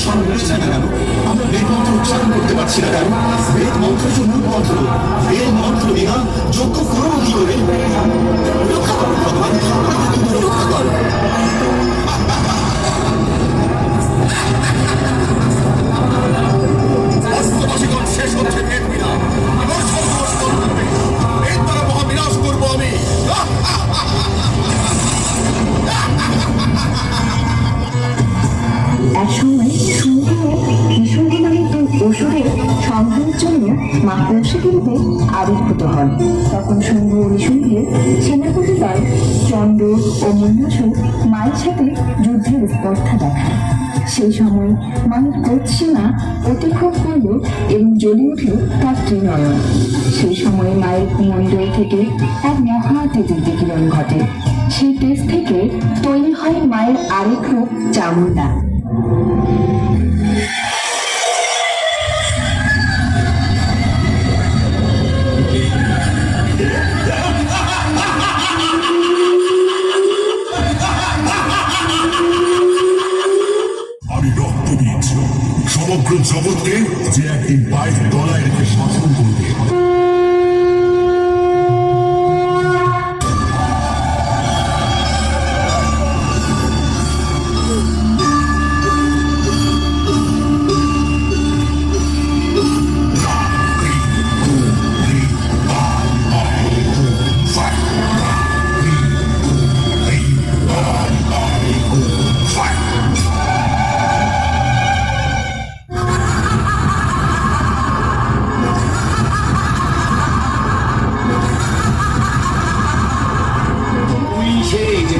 উচ্চারণ হচ্ছে না কেন? আমরা বেদ মন্ত্র উচ্চারণ করতে পারছি না কেন? বেদ মন্ত্র যে মূল মন্ত্র, বেদ মন্ত্র বিনা যজ্ঞ করবো কি করে? রক্ষা করো ভগবান, তুমি রক্ষা করো। অস্তবাসীগণ শেষ হচ্ছে বেদ বিনা, বেদ দ্বারা মহাবিনাশ করবো আমি। একসময় শুম্ভ ভীষণ নামে দুই অসুরের সংহারের জন্য মা কৌশিকীরূপে আবির্ভূত হন। তখন শুম্ভ ও নিশুম্ভের সেনাপতি দল চন্দ্র ও মন্দাসুর মায়ের সাথে যুদ্ধের স্পর্ধা দেখায়। সেই সময় মায়ের ক্রোধ সীমা অতিক্রম করল এবং জ্বলে উঠল তার ত্রিনয়ন। সেই সময় মায়ের মন্দির থেকে এক মহা তেজের বিকিরণ ঘটে। সেই তেজ থেকে তৈরি হয় মায়ের আরেক রূপ চামুণ্ডা। আমি রক্ত দিয়েছি সমগ্র জগৎকে, যে একদিন পায়ের তলায় রেখে শাসন করবে।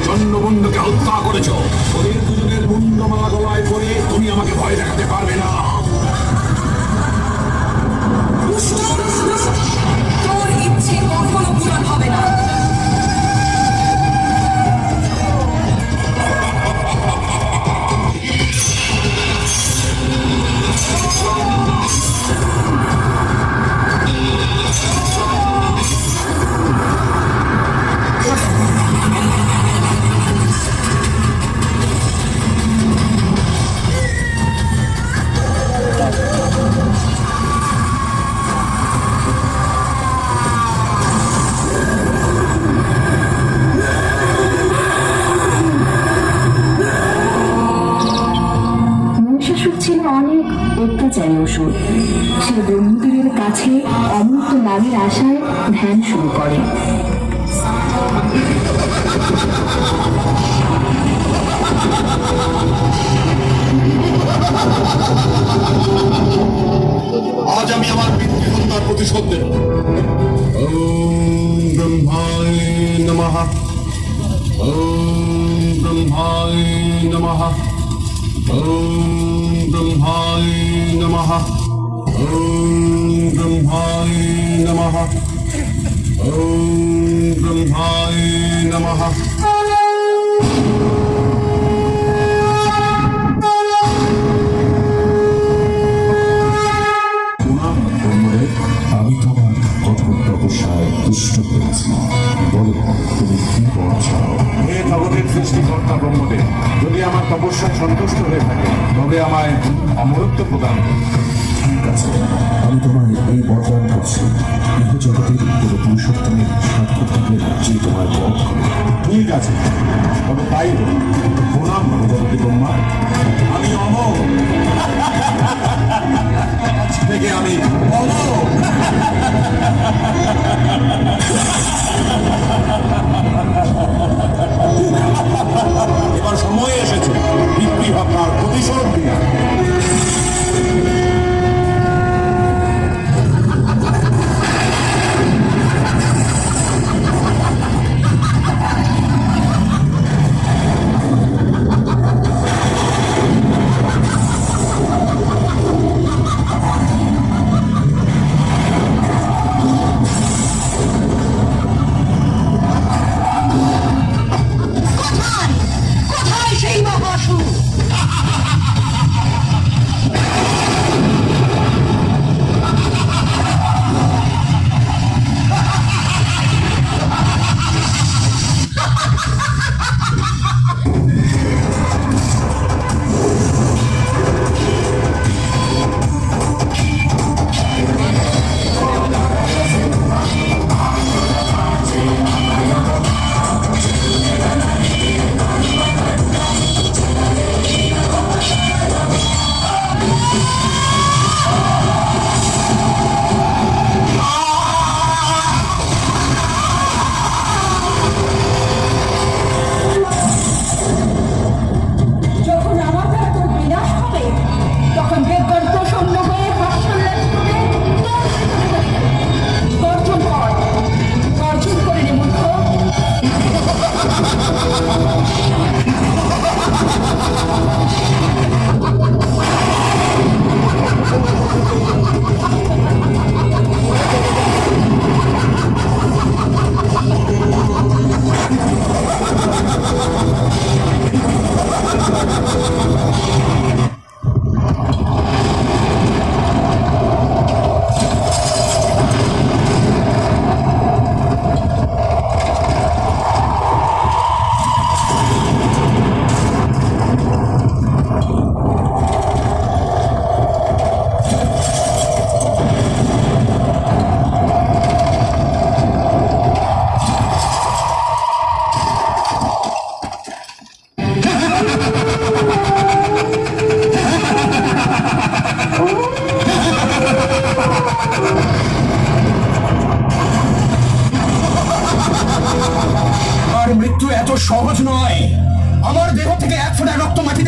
জন্মবন্ধকে হত্যা করেছ, ওদের দুজনের মুন্ডমালা গলায় পরে তুমি আমাকে ভয় দেখাতে পারবে না। তোর ইচ্ছে কখনো পূরণ হবে না। অনেক অত্যাচারী অসুর। সে ব্রহ্মদেবের কাছে অমৃত লাভের আশায় ধ্যান শুরু করে। আজ আমি আমার পিতৃহত্যার প্রতিশোধ দেব। ওম ব্রহ্মায় নমঃ, ওম ব্রহ্মায় নমঃ, ওম ব্রহ্মায় নমঃ, ওম ব্রহ্মায় নমঃ, ওম ব্রহ্মায় নমঃ। আমি তোমার কঠোর তপস্যায় তুষ্ট হয়েছি। বলো তুমি কি বর চাও? হে জগতের সৃষ্টিকর্তা ব্রহ্মদেব, যদি আমার তপস্যা সন্তুষ্ট হয়ে থাকে তবে আমায় অমরত্ব প্রদান করুন। ঠিক আছে, আমি তোমায় এই বরদান করছি। ইহ জগতের কোনো পুরুষোত্তমের সাক্ষ্য থাকলে যে তোমার বধ করে। ঠিক আছে, তবে তাই হোক। প্রণাম ভগবতী ব্রহ্মা, আমি অমর। আজ থেকে আমি অমর। এবার সময় এসেছে বিক্রি হত্যার প্রতিশোধ নিয়ে। কোথায় সেই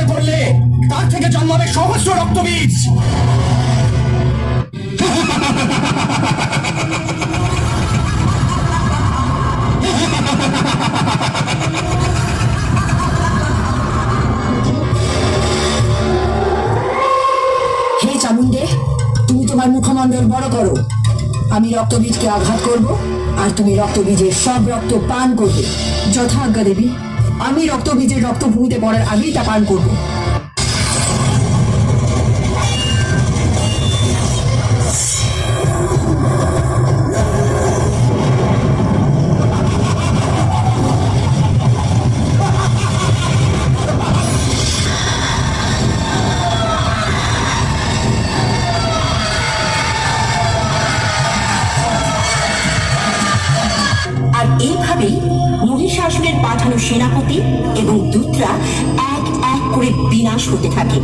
করলে তার থেকে জন্মাবে সহস্র রক্তবীজ। হে চামুণ্ডে, তুমি তোমার মুখমণ্ডল বড় করো। আমি রক্তবীজকে আঘাত করব আর তুমি রক্তবীজের সব রক্ত পান করবে। যথা আজ্ঞা দেবী। আমি রক্তবীজের রক্ত ভূমিতে পড়ার আগেই তা পান করব। আর এইভাবেই মহিষাসুরের পাঠানো সেনাপতি এবং দূতরা এক এক করে বিনাশ হতে থাকে।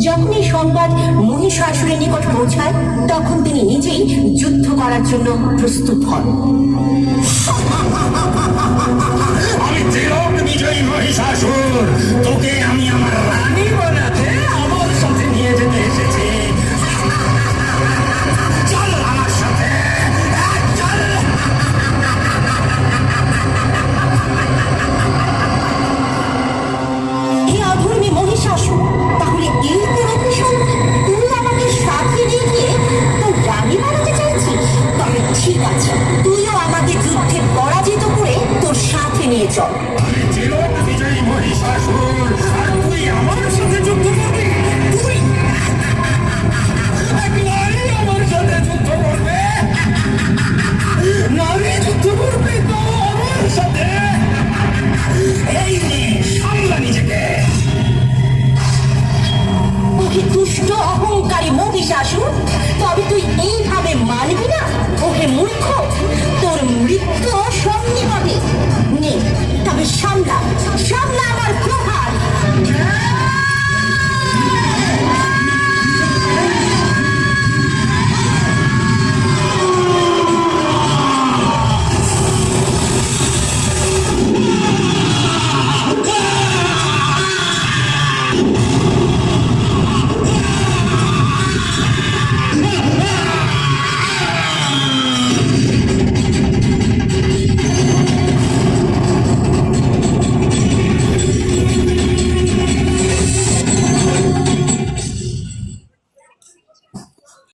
যখন এই সংবাদ মহিষাসুরের নিকট পৌঁছায় তখন তিনি নিজেই যুদ্ধ করার জন্য প্রস্তুত হন। আমি চিরক বিজয়ী মহিষাসুর, তোকে আমি আমার রানী বানাতে আমার সাথে নিয়ে যেতে এসেছি। চল আমার সাথে, চল। হে অধর্মী মহিষাসুর, তাহলে এই তোর অভিশাপ? তুই আমাকে সাথে নিয়ে গিয়ে তোর রানী বানাতে চাইছিস? তবে ঠিক আছে, তুইও আমাকে যুদ্ধে পরাজিত করে তোর সাথে নিয়ে চল। আমি চিরক বিজয়ী মহিষাসুর, আর তুই আমার সাথে যুদ্ধ করবি? তুই একলাই আমার সাথে যুদ্ধ করবে? নারী যুদ্ধ করবি তো আমার সাথে? এই নে, সামলা নিজেকে। ওহে দুষ্ট অহংকারী মহিষাসুর,